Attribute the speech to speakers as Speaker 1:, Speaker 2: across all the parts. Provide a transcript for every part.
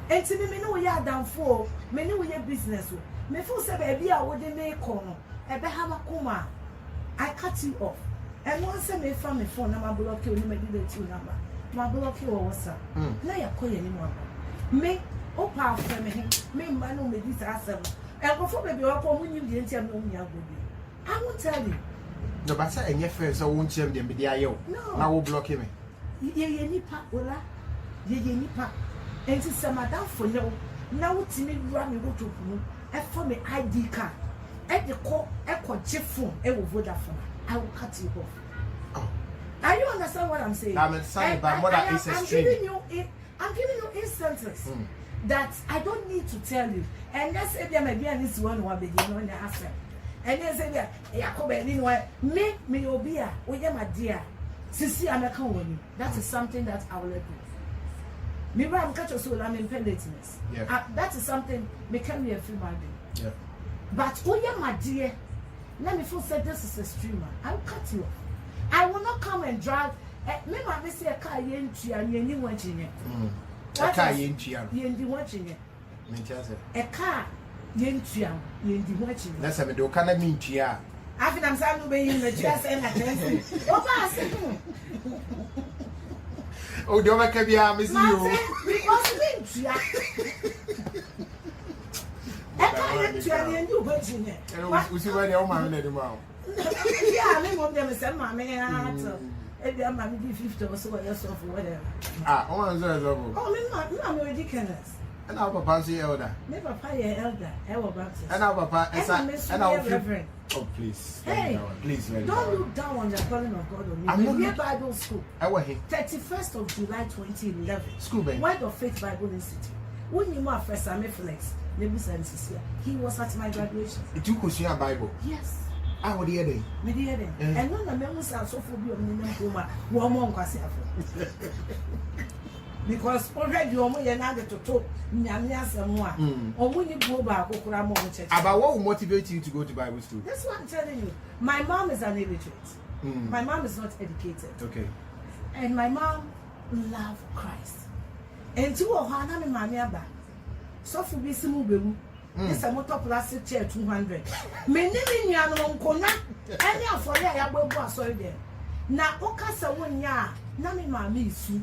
Speaker 1: And to me, no, ya down for many way business. Me feel say baby, I would make corner. I be have a coma. I cut you off. And once I may find my phone, I'm a block you, you may do the 2 number. My block you or what's up. Now you call anymore. Me, oh, power for me, man, me this answer. And before baby, I'll call when you didn't tell me. I won't tell you.
Speaker 2: No, but say and your friends, I won't tell them, but they are you. No, I will block him.
Speaker 1: Ye nipa, Ola. Ye nipa. And to some madam for no. Now, to me, run me go to and for me ID card. At the call, echo chip phone, I will vote for. I will cut you off.
Speaker 2: Oh.
Speaker 1: Are you understand what I'm saying?
Speaker 2: I'm excited by what that is extreme.
Speaker 1: I'm giving you instances that I don't need to tell you. And let's say there may be an issue one begin on the answer. And then say that Jacob me obia, my dear. Sisi American. That is something that I will let you. Me I'm catch your soul, I'm in penitence. That is something me can be a free man.
Speaker 2: Yeah.
Speaker 1: But my dear, let me feel say this is a streamer. I will cut you off. I will not come and drive. Me ma say a car yentu and ye ni watching it.
Speaker 2: A car yentu
Speaker 1: yendi watching it. A car yentu and yendi watching it.
Speaker 2: That's a do can I mean tia.
Speaker 1: After I'm saying to be in the dress and attention.
Speaker 2: Oh, do I can be a miss you?
Speaker 1: Because tia. A car yentu and yendi watching it.
Speaker 2: And we see where the old man let him out.
Speaker 1: Yeah, I mean, them say, Mamma, if I'm 50 or so, or whatever.
Speaker 2: Ah, oh,
Speaker 1: I'm ridiculous.
Speaker 2: And our papa's the elder.
Speaker 1: Never pay elder, our Baptist.
Speaker 2: And our papa,
Speaker 1: and our reverend.
Speaker 2: Oh, please.
Speaker 1: Hey,
Speaker 2: please,
Speaker 1: don't look down on the calling of God on me. I'm not Bible school.
Speaker 2: I was here.
Speaker 1: 31st of July 2011.
Speaker 2: School, baby.
Speaker 1: Word of Faith Bible Institute. When you were first, I'm flex. He was at my graduation.
Speaker 2: It took us your Bible.
Speaker 1: Yes.
Speaker 2: I would hear them.
Speaker 1: And none of them was so for you one more because already you're more than to talk. Or when you go back,
Speaker 2: about what will motivate you to go to Bible school?
Speaker 1: That's what I'm telling you. My mom is an illiterate. My mom is not educated.
Speaker 2: Okay.
Speaker 1: And my mom loved Christ. And two of her name, my so for this move. This is a motor plastic chair 200. Many kona any for ya bobo sorry there. Na okasa wonya na me mama isu.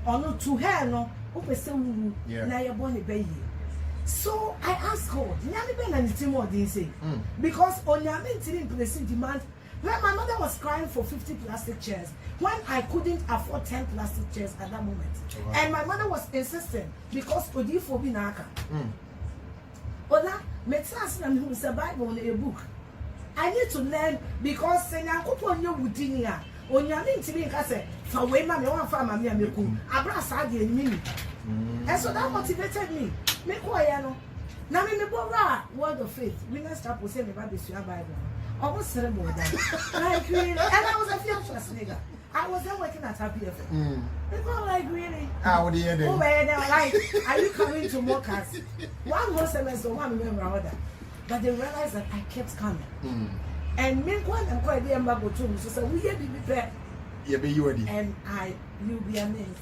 Speaker 1: Ono to her no opese wu na ye born be yi. So I asked God, nyame be na nti more than say. Because onyame nti in place demand. When my mother was crying for 50 plastic chairs, when I couldn't afford 10 plastic chairs at that moment. And my mother was insistent because odifo bi na aka. Ola, metas na me say Bible in a book. I need to learn because say Nyankopon ye wudi ni a onyame ntimi nka say fa we ma me wan fa ma me ameku abra sa de enimi. And so that motivated me. Me ko ya no. Na me bora word of faith. Minister Chapel say me ba be sua Bible. Almost ceremony that. Like really, and I was a few Schwarzenegger. I was then working at Afia. People like really.
Speaker 2: What do you do?
Speaker 1: Oh, man, they were like, are you coming to mock us? One more semester, one member other. But they realized that I kept coming. And me, when I'm quite the embargo to me, so said, we be prepared.
Speaker 2: Yeah, be you ready.
Speaker 1: And you'll be amazed.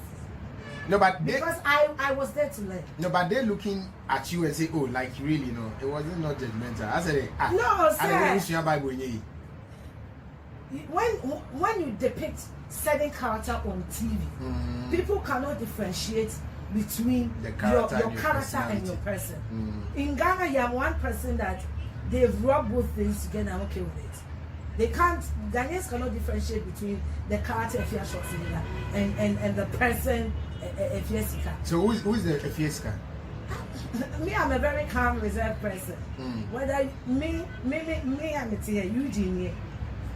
Speaker 2: No, but
Speaker 1: because I was there to learn.
Speaker 2: No, but they're looking at you and say, oh, like really, no, it wasn't not judgmental. I said,
Speaker 1: no, sir.
Speaker 2: I don't your Bible
Speaker 1: when you depict certain character on TV, people cannot differentiate between your character and your person. In Ghana, you have one person that they've rubbed both things together. I'm okay with it. They can't. Ghanaians cannot differentiate between the character of Schwarzenegger and the person Afia.
Speaker 2: So who's the Afia?
Speaker 1: Me, I'm a very calm, reserved person. Whether me, I'm here, Eugene.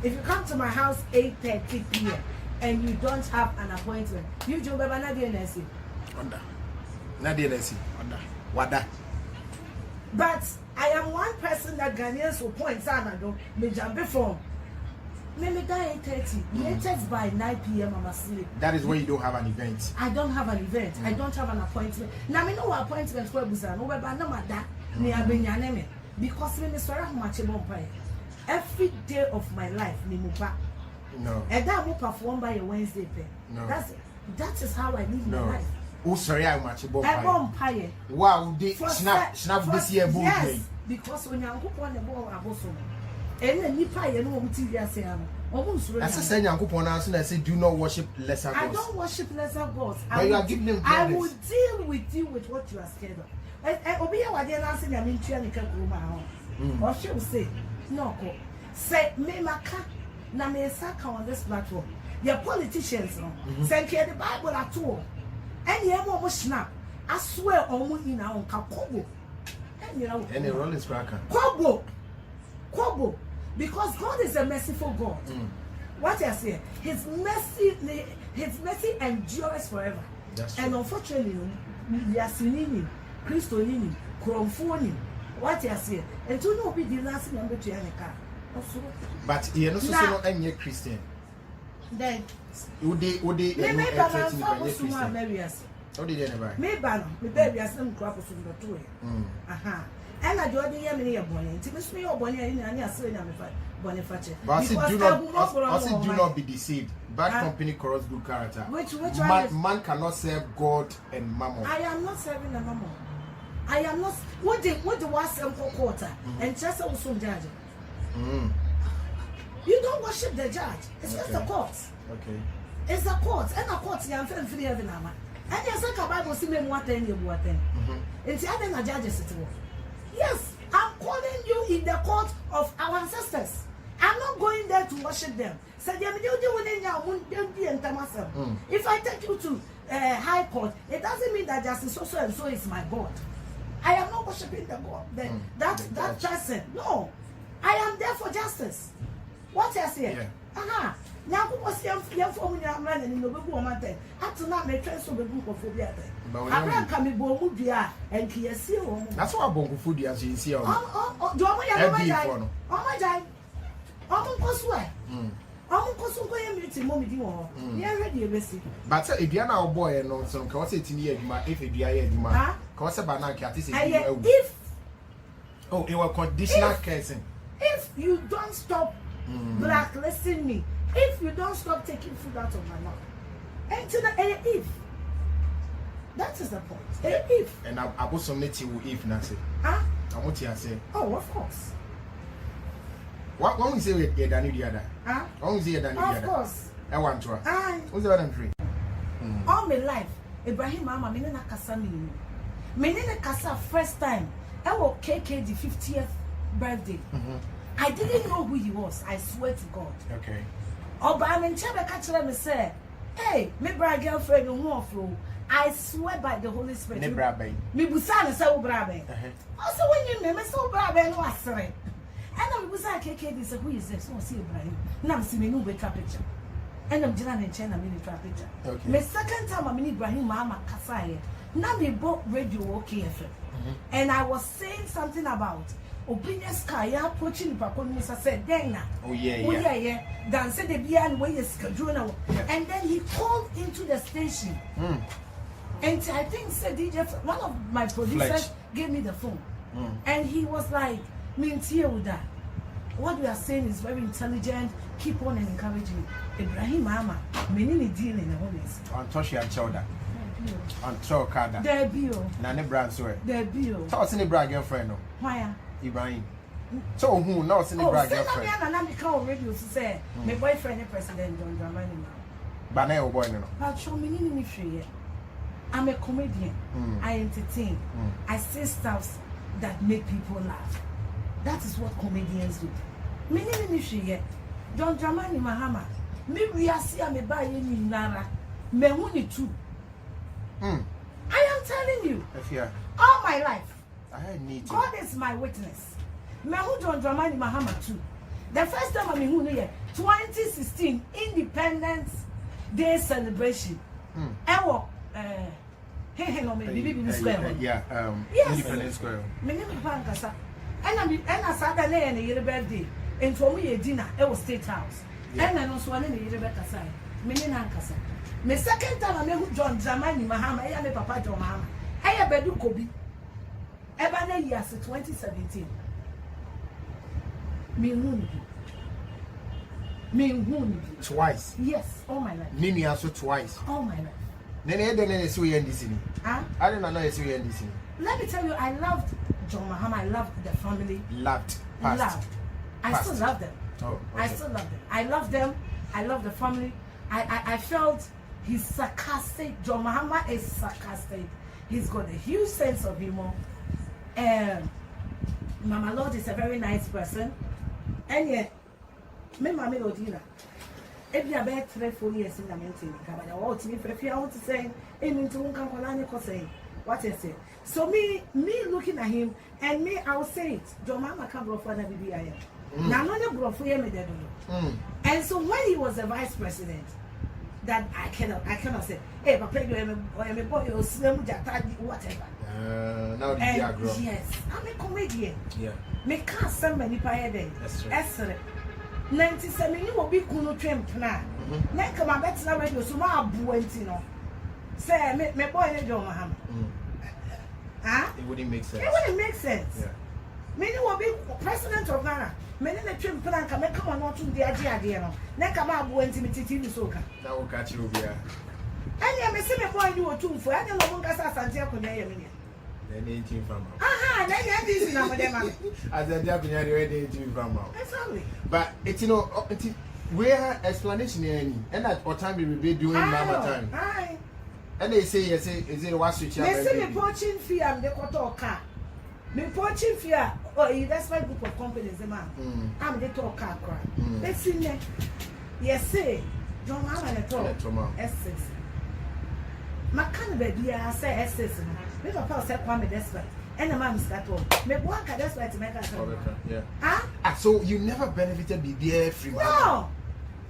Speaker 1: If you come to my house 8:30 p.m. and you don't have an appointment, you do Baba Nadia Nesi.
Speaker 2: Nadia Nesi. Wada.
Speaker 1: But I am one person that Ghanaians will point out me jump from. Me die 8:30. Latest by 9 p.m. I'm asleep.
Speaker 2: That is when you don't have an event.
Speaker 1: I don't have an event. I don't have an appointment. Now me know appointment for Busan. No, but no matter. Me abenyaneme because me sorry how much buy. Every day of my life,
Speaker 2: no.
Speaker 1: And that will perform by a Wednesday pay.
Speaker 2: No.
Speaker 1: That is how I live my life.
Speaker 2: Oh, sorry, I'm much about
Speaker 1: I won't pay.
Speaker 2: Wow, they snap this year,
Speaker 1: yes, because when you go on the ball, I was so. And then you pay and won't see your saying.
Speaker 2: As I said, Uncle Ponas, I say, do not worship lesser gods.
Speaker 1: I don't worship lesser gods.
Speaker 2: But you are giving them credit.
Speaker 1: I will deal with you with what you are scared of. And Obia, what they're answering, I mean, Chianica Gruma. Or she will say, no, say, me maka, na me saka on this platform. Your politicians, send here the Bible at all. And you have snap. I swear on in our Kobo. And you know,
Speaker 2: and the roll is cracker.
Speaker 1: Kobo. Because God is a merciful God. What I say, His mercy endures forever.
Speaker 2: That's true.
Speaker 1: And unfortunately, we are sinning, Christoning, Cromphone. What I say, and to know be the last number to Yannica.
Speaker 2: But you're not so any Christian.
Speaker 1: Then,
Speaker 2: would they
Speaker 1: maybe I'm married.
Speaker 2: How did anybody?
Speaker 1: Maybe my baby has some crop of the two. Aha. And I do the Yamini bonnet. It's me or bonnet and I say, I'm Boniface.
Speaker 2: But I said, do not be deceived. Bad company corrupts good character.
Speaker 1: Which
Speaker 2: man cannot serve God and mammon.
Speaker 1: I am not serving a mammon. I am not. What the was some quarter and just also judge. You don't worship the judge. It's just the court.
Speaker 2: Okay.
Speaker 1: It's the court. And the court, you are free of the number. And there's a Bible saying what then you what then. It's the other judges. Yes, I'm calling you in the court of our ancestors. I'm not going there to worship them. If I take you to high court, it doesn't mean that justice so and so is my God. I am not worshiping the God. That person. No, I am there for justice. What I say?
Speaker 2: Yeah.
Speaker 1: Now, was young for me? I'm running in the book woman. Up to not make sense of the book of Phobia. I'm not coming Bomudia and Kiasio.
Speaker 2: That's why Bongo food as you see.
Speaker 1: Do I die? Uncle Swear. Uncle Swear, meeting Mommy. Yeah, ready, Bessie.
Speaker 2: But if you're now a boy and on some cause it in here, if it be a demand, cause a banana cat is if. Oh, it was conditional casing. If
Speaker 1: you don't stop blacklisting me, if you don't stop taking food out of my mouth, and to the if. That is the point. If.
Speaker 2: And I put some native if Nancy. I want to say.
Speaker 1: Oh, of course.
Speaker 2: What one we say we get Danny the other? One we say Danny the other?
Speaker 1: Of course.
Speaker 2: I want to. Who's the other three?
Speaker 1: All my life, Ibrahim Mama, Menina Kasami. Menina Kasa first time. I will KK the 50th birthday. I didn't know who he was. I swear to God.
Speaker 2: Okay.
Speaker 1: Oh, but I'm in Chaba Catcher me say, hey, me bra girlfriend who offer. I swear by the Holy Spirit.
Speaker 2: Me brabe.
Speaker 1: Me busana so brabe. Also when you me so brabe no asere. And I'm busa KK say who is this? No see Ibrahim. Now see me no better picture. And I'm Jiran in China me better picture.
Speaker 2: Okay.
Speaker 1: Me second time I'm in Ibrahim Mama Kasai. Now me bought radio okay FM. And I was saying something about opinion sky approaching Pakon said Dana.
Speaker 2: Oh yeah.
Speaker 1: Dan said the beer way is schedule. And then he called into the station. And I think said DJ, one of my producers gave me the phone. And he was like, Mintia, what we are saying is very intelligent. Keep on and encouraging Ibrahim Mama. Many dealing in all this.
Speaker 2: On Toshi and Chowder. On Chokada.
Speaker 1: There be
Speaker 2: Nane Brand swear.
Speaker 1: There be
Speaker 2: Toss in the brag girlfriend.
Speaker 1: Why?
Speaker 2: Ibrahim. So who knows in the brag girlfriend?
Speaker 1: And I'm call radio to say my boyfriend is president John Dramani now.
Speaker 2: Banana boy no.
Speaker 1: But show me in the I'm a comedian. I entertain. I say stuff that make people laugh. That is what comedians do. Me John Dramani Mahama. Me we are see me buy any nara. Me huni too. I am telling you.
Speaker 2: Afia.
Speaker 1: All my life.
Speaker 2: I need to.
Speaker 1: God is my witness. Me who John Dramani Mahama too. The first time I'm in here, 2016 Independence Day celebration. Independence Square.
Speaker 2: Independence Square.
Speaker 1: Me name is Pankasa. And I sat there in a year birthday. And for me a dinner, it was State House. And I also wanted a year Rebecca side. Meaning Ankasa. My second time I met John Dramani Mahama, I am a Papa John Mahama. I am Bedu Kobi. Ebane years 2017. Me twice. Yes, all my life.
Speaker 2: Nini also twice.
Speaker 1: All my life.
Speaker 2: Then see you this. I don't know you see you this.
Speaker 1: Let me tell you, I loved John Mahama. I loved the family.
Speaker 2: Loved.
Speaker 1: I still love them.
Speaker 2: Oh, okay.
Speaker 1: I still love them. I love them. I love the family. I felt he's sarcastic. John Mahama is sarcastic. He's got a huge sense of humor. Mama Lord is a very nice person. And yet, me Mama Lodina. If you are about 3-4 years in the mountain, I want to say, what is it? So me looking at him and me, I will say it. John Mahama can't grow for another BBI. Now, no, grow for him. And so when he was the vice president, that I cannot say, hey, Papa, you are a boy, you slim, whatever.
Speaker 2: Now
Speaker 1: yes, I'm a comedian.
Speaker 2: Yeah.
Speaker 1: Me can't send many pie day.
Speaker 2: That's true.
Speaker 1: Excellent. 97 you will be kuno trim plan. Now come on, that's not radio, so my buentino. Say, me boy, John Mahama.
Speaker 2: It wouldn't make sense.
Speaker 1: It wouldn't make sense.
Speaker 2: Yeah.
Speaker 1: Many will be president of Ghana. Many the trim plan come on not to the idea. Now come on, buentini soka.
Speaker 2: That will catch you here.
Speaker 1: And you may see me boy you were too for any longer Santiago.
Speaker 2: Then 18 from
Speaker 1: aha, then you have this number, man.
Speaker 2: As a Japanese, ready 18 from
Speaker 1: Exactly.
Speaker 2: But it's where explanation any, and at what time we will be doing Mama time.
Speaker 1: Aye.
Speaker 2: And they say, yes, is it what switch?
Speaker 1: They say me poaching fear, I'm the quarter car. Me poaching fear, that's my group of companies, man. I'm the talk car cry. They see me. Yes, say, John Mahama and talk. S6. My baby, I say S6. Me papa say Kwame despite. And the man start all. Me work despite to make us.
Speaker 2: Yeah.
Speaker 1: Ah?
Speaker 2: So you never benefited BBA free?
Speaker 1: No.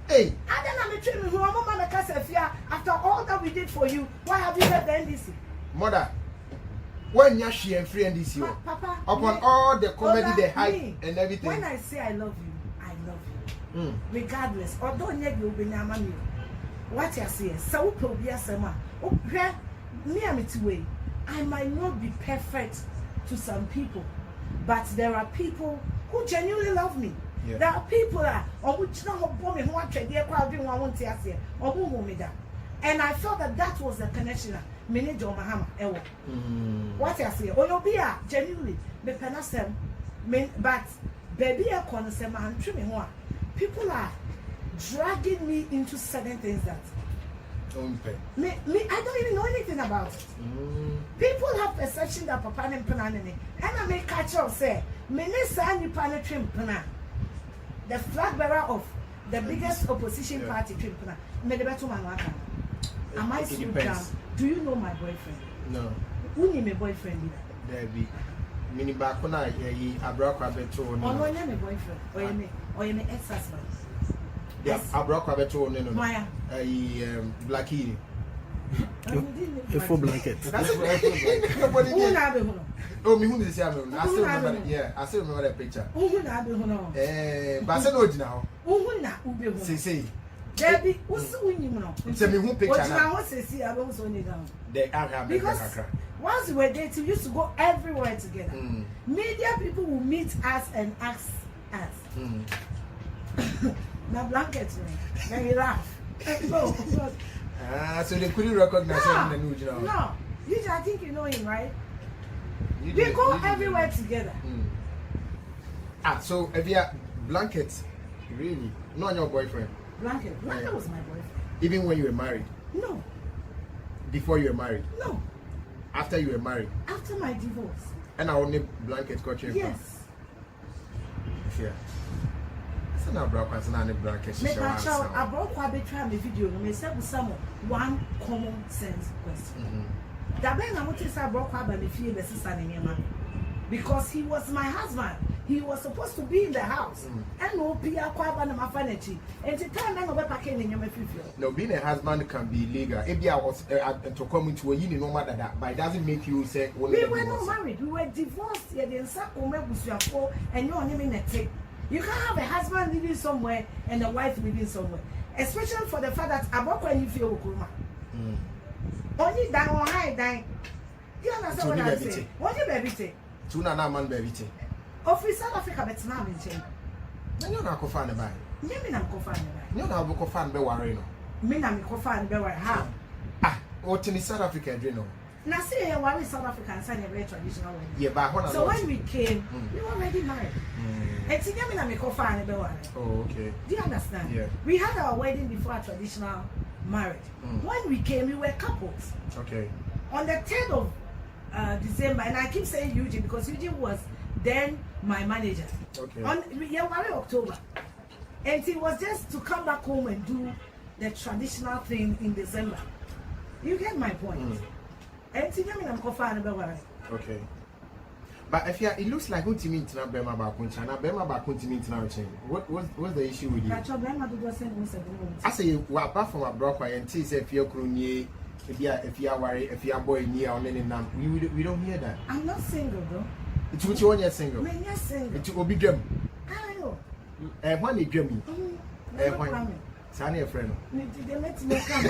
Speaker 2: Hey.
Speaker 1: I don't know treatment who mama make us Afia after all that we did for you. Why have you left the NDC?
Speaker 2: Mother, when you're she and free NDC,
Speaker 1: Papa,
Speaker 2: upon all the comedy, the hype and everything.
Speaker 1: When I say I love you, regardless. Although you be na mami. What you say? So probably asema. Me am it way. I might not be perfect to some people, but there are people who genuinely love me.
Speaker 2: Yeah.
Speaker 1: There are people that and I felt that was the connection. John Mahama. What I say, genuinely, but baby, people are dragging me into certain things that. Me, I don't even know anything about it. People have perception that Papa and Panani, and I make catch up say, Minister Trim Pana, the flag bearer of the biggest opposition party, Trim Pana, Medebetumanaka. Am I still down? Do you know my boyfriend?
Speaker 2: No.
Speaker 1: Who need my boyfriend?
Speaker 2: There be. Mini Bakuna, I broke a bit to
Speaker 1: no, my boyfriend, or you may ex-husband.
Speaker 2: Yes, I broke a bit to
Speaker 1: Maya.
Speaker 2: Blackie.
Speaker 3: A full blanket.
Speaker 2: That's nobody did. Oh, me who is the I still remember. Yeah, I still remember that picture. But I said no now. Say.
Speaker 1: Debbie, what's the winning?
Speaker 2: Tell me who picture now.
Speaker 1: What's the see? I was only down.
Speaker 2: Because
Speaker 1: once we were dating, we used to go everywhere together. Media people will meet us and ask us. Now blankets, then we laugh. No.
Speaker 2: So they couldn't recognize him in the news.
Speaker 1: No, I think you know him, right? We go everywhere together.
Speaker 2: So if you are blankets, really, not your boyfriend.
Speaker 1: Blanket was my boyfriend.
Speaker 2: Even when you were married?
Speaker 1: No.
Speaker 2: Before you were married?
Speaker 1: No.
Speaker 2: After you were married?
Speaker 1: After my divorce.
Speaker 2: And I only blanket got you?
Speaker 1: Yes.
Speaker 2: Yeah. So now broke us and blanket.
Speaker 1: Make a child, I broke a bit try my video. Me say some one common sense question. That when I want to say I broke up and feel the sister in my because he was my husband. He was supposed to be in the house. And no Pia Kwaba my furniture. And the time I go back in your future.
Speaker 2: No, being a husband can be legal. If I was to come into a union, no matter that, but it doesn't make you say,
Speaker 1: we were not married, we were divorced. You didn't say, and you're on him in a tape. You can't have a husband living somewhere and a wife living somewhere. Especially for the fact that about when you feel Okuma. Only down or high dying. Do you understand what I'm saying? What do you baby say?
Speaker 2: Tuna na man baby say.
Speaker 1: Office South Africa bet now in chain.
Speaker 2: You're not confirmed by.
Speaker 1: You mean I'm confirmed by.
Speaker 2: You're not confirmed by worry no.
Speaker 1: Me na me confirmed by how?
Speaker 2: What in South Africa, do you know?
Speaker 1: Now, see, why we South Africans sign a very traditional wedding.
Speaker 2: Yeah, but
Speaker 1: so when we came, we were already married. And see, I mean,
Speaker 2: oh, okay.
Speaker 1: Do you understand?
Speaker 2: Yeah.
Speaker 1: We had our wedding before our traditional marriage. When we came, we were couples.
Speaker 2: Okay.
Speaker 1: On the 10th of December, and I keep saying Eugene because Eugene was then my manager.
Speaker 2: Okay.
Speaker 1: On January, October. And it was just to come back home and do the traditional thing in December. You get my point? And see, I mean, I'm confident about it.
Speaker 2: Okay. But if it looks like what you mean to not Bema Bakunchana, Bema Bakunti to now change. What's the issue with you? I say, well, apart from a broker and tea, if you're crony, if you are worried, if you are boy near on any number, we don't hear that.
Speaker 1: I'm not single, though.
Speaker 2: It's what you want, you're single.
Speaker 1: You're single.
Speaker 2: It will be gem.
Speaker 1: I know.
Speaker 2: And one is Jimmy. Sunny a friend.
Speaker 1: They let me come.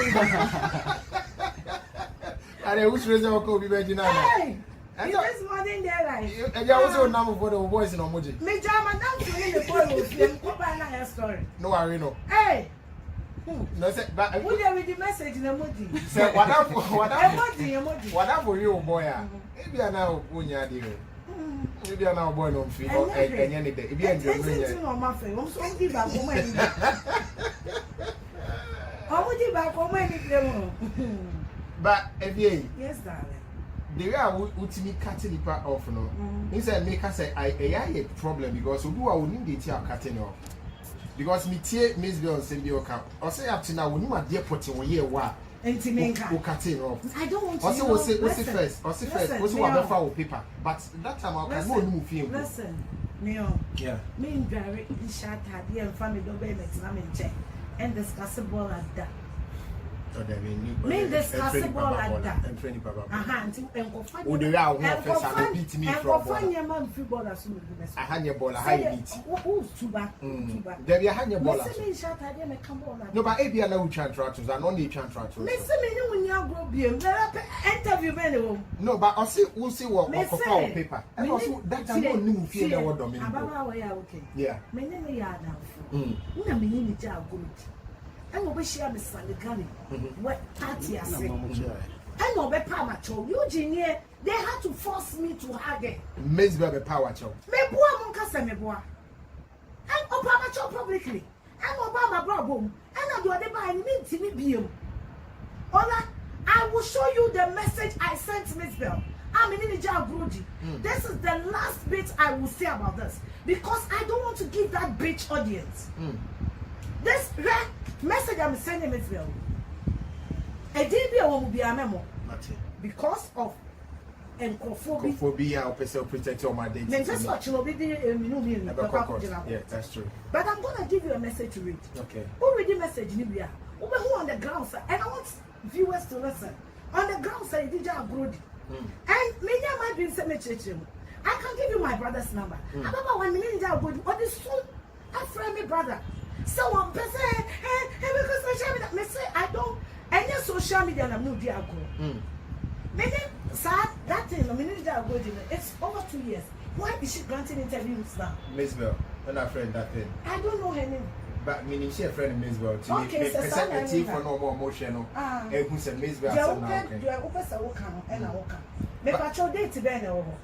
Speaker 2: And I wish you could be ready now.
Speaker 1: Hey! It is more than their life.
Speaker 2: And you also number for the boys in Omoji.
Speaker 1: Me Jama now to in the boy with them. Come on, story.
Speaker 2: No, I know.
Speaker 1: Hey!
Speaker 2: No, but I
Speaker 1: put there with the message in emoji.
Speaker 2: Say, whatever you, boy. Maybe I now, maybe I now born on free or any day. If you enjoy
Speaker 1: on my face, I'm so deep back home. How would you back home? But yes, darling.
Speaker 2: The way I would see me cutting the part off, no. Inside make us say I a problem because we do our need to cutting off. Because me tear Mzbel send you account. Or say up to now when you are dear putting one year what
Speaker 1: and
Speaker 2: cutting off.
Speaker 1: I don't want to.
Speaker 2: Also, what's it first? What's it first? What's what before paper? But that time I can more move you.
Speaker 1: Listen, Neo.
Speaker 2: Yeah.
Speaker 1: Me and Gary in shot had the family don't be check and discussable like that. Me discussable like that.
Speaker 2: And training papa.
Speaker 1: And go
Speaker 2: oh, the real first I beat me from
Speaker 1: find your man football as soon as
Speaker 2: I had your ball, I had it.
Speaker 1: Who's too bad?
Speaker 2: There be a hand your ball.
Speaker 1: No,
Speaker 2: but ABI now contractors and only contractors.
Speaker 1: Listen, when you grow being interview many.
Speaker 2: No, but I'll see we'll see what paper. And also that I don't know feel what domain.
Speaker 1: Okay.
Speaker 2: Yeah.
Speaker 1: My name is Adam. No, me need to good. I will share the Saligani. What party I say? I know the power show. Eugene, they had to force me to hug it.
Speaker 2: Mzbel the power show.
Speaker 1: Me boy Monkasa me boy. And Obama show publicly. And Obama problem. And I do the buy need to me be. Ola, I will show you the message I sent Mzbel. I'm in the job, Brody. This is the last bit I will say about this because I don't want to give that bitch audience. This message I'm sending Mzbel. A DB will be a memo. Because of
Speaker 2: encophobia or person protect your identity.
Speaker 1: Then just what you will be
Speaker 2: yeah, that's true.
Speaker 1: But I'm gonna give you a message to read.
Speaker 2: Okay.
Speaker 1: Who read the message, Libya? Who on the ground, sir? And I want viewers to listen. On the ground, sir, you did your Brody. And many of my being cemetery. I can give you my brother's number. I don't know when minute I go or this soon I friend me brother. So one person because social media me say I don't any social media I'm no dear go. Many sad that thing no minute I go it's over 2 years. Why is she granting interviews now?
Speaker 2: Mzbel, and a friend that thing.
Speaker 1: I don't know her name.
Speaker 2: But meaning she a friend of Mzbel to
Speaker 1: okay,
Speaker 2: me. Person for no more emotional. Who said Mzbel?
Speaker 1: You are open so come and I walk. Me patrol date to be over.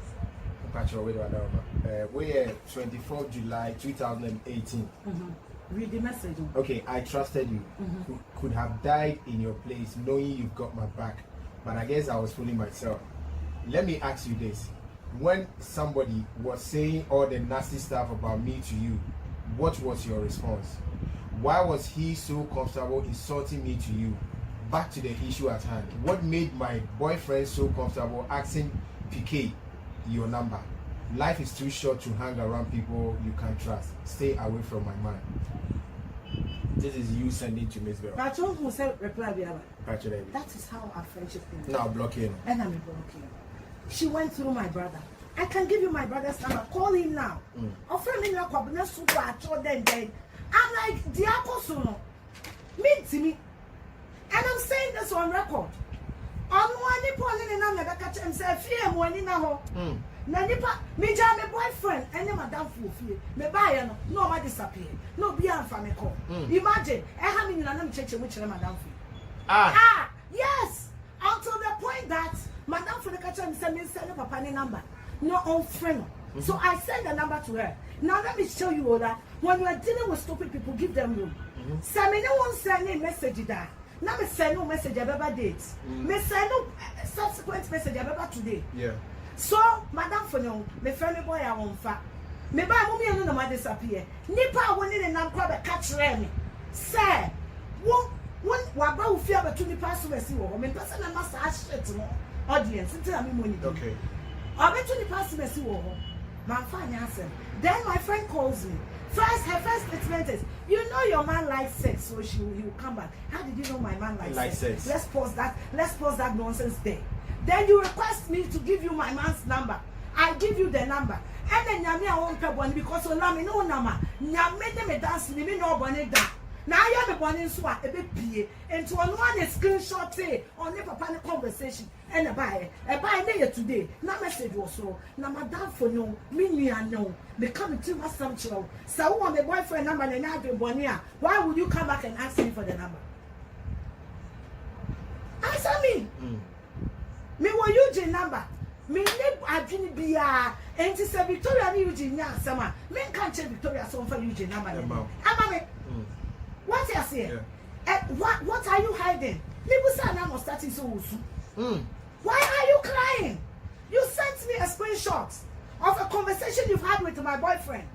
Speaker 2: We're 24 July 2018.
Speaker 1: Read the message.
Speaker 2: Okay, I trusted you. Could have died in your place knowing you've got my back. But I guess I was fooling myself. Let me ask you this. When somebody was saying all the nasty stuff about me to you, what was your response? Why was he so comfortable insulting me to you? Back to the issue at hand. What made my boyfriend so comfortable asking PK your number? Life is too short to hang around people you can't trust. Stay away from my mind. This is you sending to Mzbel.
Speaker 1: But you who said reply
Speaker 2: that
Speaker 1: is how our friendship is.
Speaker 2: Now blocking.
Speaker 1: And I'm blocking. She went through my brother. I can give you my brother's number. Call him now. Offer me now. I'm like Diakosuno. Meet me. And I'm saying this on record. On one point in another catch and say fear one in a hole. Nanipa, me jam my boyfriend, and then madame for fear. Me buy no ma disappear. No be an family call. Imagine, I have in an church which madame for. Yes! did that, Madam for the catcher send papa number. No on friend. So I send the number to her. Now let me show you all that. When you are dealing with stupid people, give them room. Send me no one send a message that. Now me send no message about dates. Me send no subsequent message about today.
Speaker 2: Yeah.
Speaker 1: So, Madam for no, me friend boy I won't fat. Me buy mummy no ma disappear. Nipa woni ne nam kwa be catch me. Say, one waba u fear about 20 pass we see wo. Me person na master shit no audience until me money.
Speaker 2: Okay.
Speaker 1: About 20 pass we see wo. Man fine answer. Then my friend calls me. Her first statement is, you know your man likes sex, so he will come back. How did you know my man likes sex? Let's pause that nonsense there. Then you request me to give you my man's number. I give you the number. And then Nyame I won't pay one because on me no number. Nyame me dance me no bonnet da. Now I am a bonnet so a bit pie. And to one screenshot on the papa conversation and a buy there today. Now message also. Now madam for no, me no. Become too much some chill. So on the boyfriend number and I do bonia. Why would you come back and ask me for the number? Answer me. Me wa Eugene number. Me ne adwini bia enti se Victoria ni Eugene nya sama. Me kan che Victoria so for Eugene number. Ama me. What you say? What are you hiding? People say I'm not starting so usu. Why are you crying? You sent me a screenshot of a conversation you've had with my boyfriend.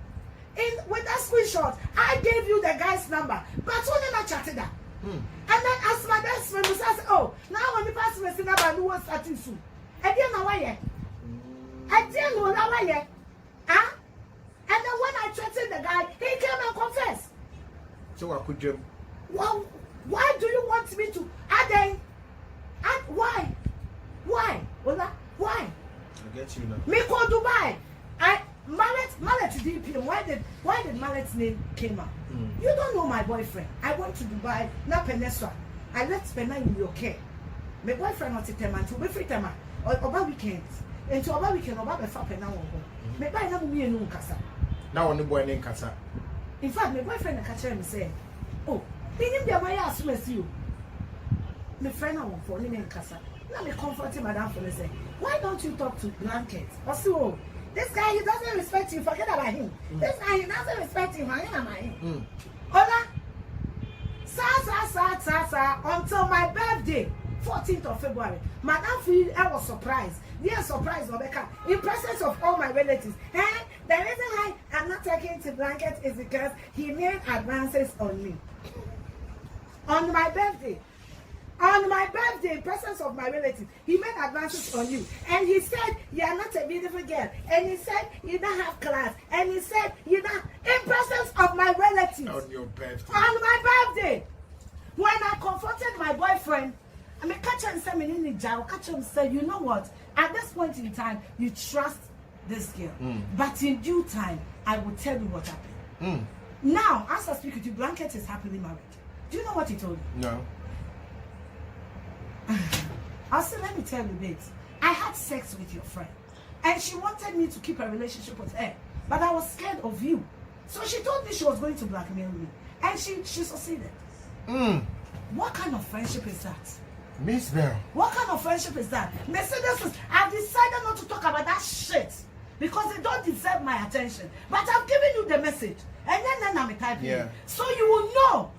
Speaker 1: With that screenshot, I gave you the guy's number, but only not chatted that. And then as my best friend was asked, oh, now when you pass me the number, who was starting soon? I didn't know why. I didn't know why. Huh? And then when I threatened the guy, he came and confessed.
Speaker 2: So I could jump.
Speaker 1: Well, why do you want me to? And why? Why? Ola, why?
Speaker 2: I get you now.
Speaker 1: Me call Dubai. Mallet DPM. Why did Mallet's name came up? You don't know my boyfriend. I went to Dubai, not Peninsula. I left Pena in your care. My boyfriend not to man to be free time or about weekends. And to about weekend about the fap and now. My boy never me no casa.
Speaker 2: Now on the boy named Casa.
Speaker 1: In fact, my boyfriend catch him say, oh, didn't be my ass as you. My friend I won't for name casa. Now me comforting madam for me say, why don't you talk to Blanket? Or so this guy, he doesn't respect you, forget about him. This guy, he doesn't respect you, forget about him. Ola, until my birthday, 14th of February, Madam Phil, I was surprised. Yes, surprised, Rebecca, in presence of all my relatives. The reason why I'm not talking to Blanket is because he made advances on me. On my birthday, in presence of my relatives, he made advances on you. And he said, you are not a beautiful girl. And he said, you don't have class. And he said, you don't, in presence of my relatives.
Speaker 2: On your birthday.
Speaker 1: On my birthday. When I confronted my boyfriend, I mean, catch him say, catch him say, you know what? At this point in time, you trust this girl. But in due time, I will tell you what happened. Now, as I speak with you, Blanket is happily married. Do you know what he told me?
Speaker 2: No.
Speaker 1: I said, let me tell you this. I had sex with your friend. And she wanted me to keep a relationship with her. But I was scared of you. So she told me she was going to blackmail me. And she succeeded. What kind of friendship is that?
Speaker 2: Mzbel.
Speaker 1: What kind of friendship is that? Mercedes, I've decided not to talk about that shit. Because they don't deserve my attention. But I've given you the message. And then I'm typing it. So you will know.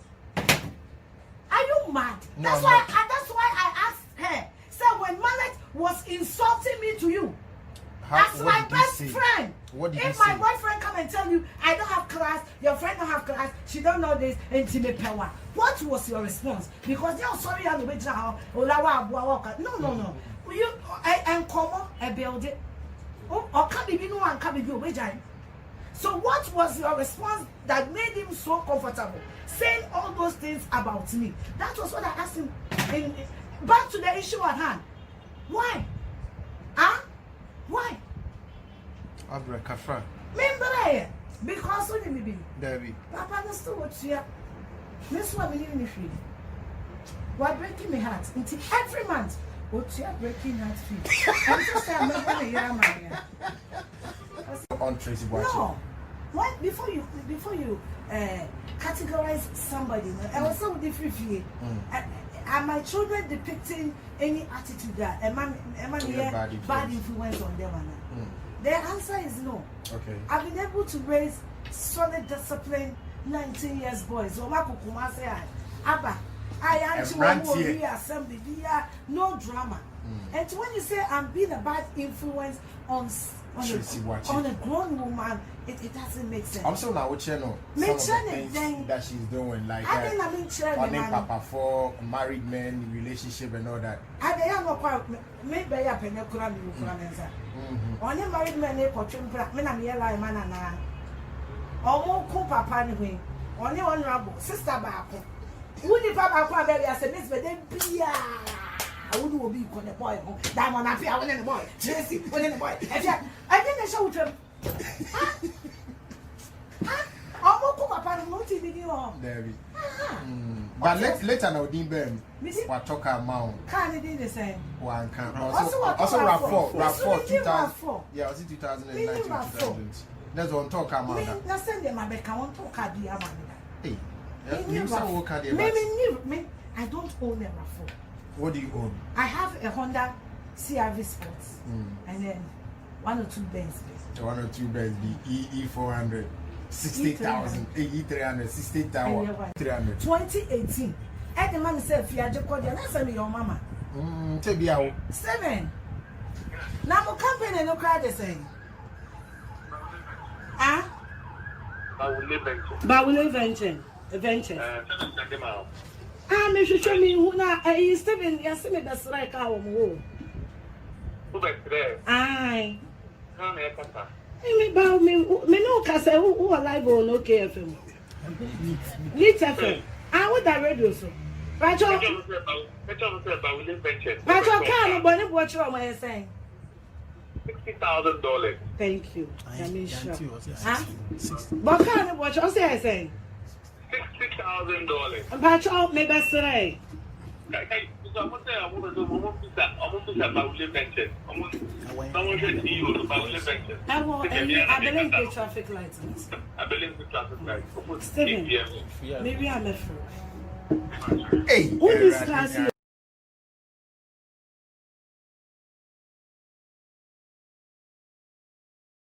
Speaker 1: Are you mad?
Speaker 2: No,
Speaker 1: that's why I asked her. So when Mallet was insulting me to you, as my best friend, if my boyfriend come and tell you I don't have class, your friend don't have class, she don't know this, intimate power, what was your response? Because they are sorry on the way now. No. You and come and build it. Or can be no one can be you. So what was your response that made him so comfortable saying all those things about me? That was what I asked him. Back to the issue at hand. Why? Why?
Speaker 2: Abra Kafra.
Speaker 1: Remember, because what did we be?
Speaker 2: Debbie.
Speaker 1: Papa understood what you are. Miss what we live in the field. Why breaking my heart? Until every month, what you are breaking heart feel. I'm just saying, I'm not going to hear my
Speaker 2: On Tracy watching.
Speaker 1: No. What before you categorize somebody, I was so different. Are my children depicting any attitude that am I bad influence on them? The answer is no.
Speaker 2: Okay.
Speaker 1: I've been able to raise solid, disciplined 19 years boys. Abba, I am to assembly, no drama. And when you say I'm being a bad influence on a grown woman, it doesn't make sense.
Speaker 2: I'm so now what you know some of the things that she's doing, like papa for married men, relationship and all that.
Speaker 1: I don't know maybe I pay no crime. Only married men they portray men am here like man and almost cool papa anyway. Only honorable sister back. Would the papa baby as a Mzbel then be I wouldn't be con the boy. Diamond Afia winning the boy. Jesse winning the boy. I didn't show him. I'm going to go to the
Speaker 2: but later now, Dimben, what talk amount?
Speaker 1: Can't it be the same?
Speaker 2: One can also RAP4, 2000. Yeah, was it 2009, 2000? That's on talk amount.
Speaker 1: Now send them my back. I want to card the amount.
Speaker 2: Hey,
Speaker 1: I don't own a RAP4.
Speaker 2: What do you own?
Speaker 1: I have a Honda CRV Sports and then 1 or 2 Benz.
Speaker 2: 1 or 2 Benz, the E400, 60,000, E300, 60,000, 300.
Speaker 1: 2018. And the man said, "If you are just called your answer me, your mama." 7. Now, what company no cry the same? Bawule venture. Me should show me who now. He's Steven. Yes, me that's like our home. Aye. Me bow me no case who alive or no KFM. Lit FM. I would that radio so. Pacho can but what you are saying.
Speaker 4: $60,000.
Speaker 1: Thank you. I mean sure. But can what you saying?
Speaker 4: $60,000.
Speaker 1: Pacho me best say.
Speaker 4: I'm going to do Bawule venture. Someone said to you about venture.
Speaker 1: I believe the traffic lights.
Speaker 4: I believe the traffic lights.
Speaker 1: Steven, maybe I'm a fool.
Speaker 2: Hey,
Speaker 1: who is classy?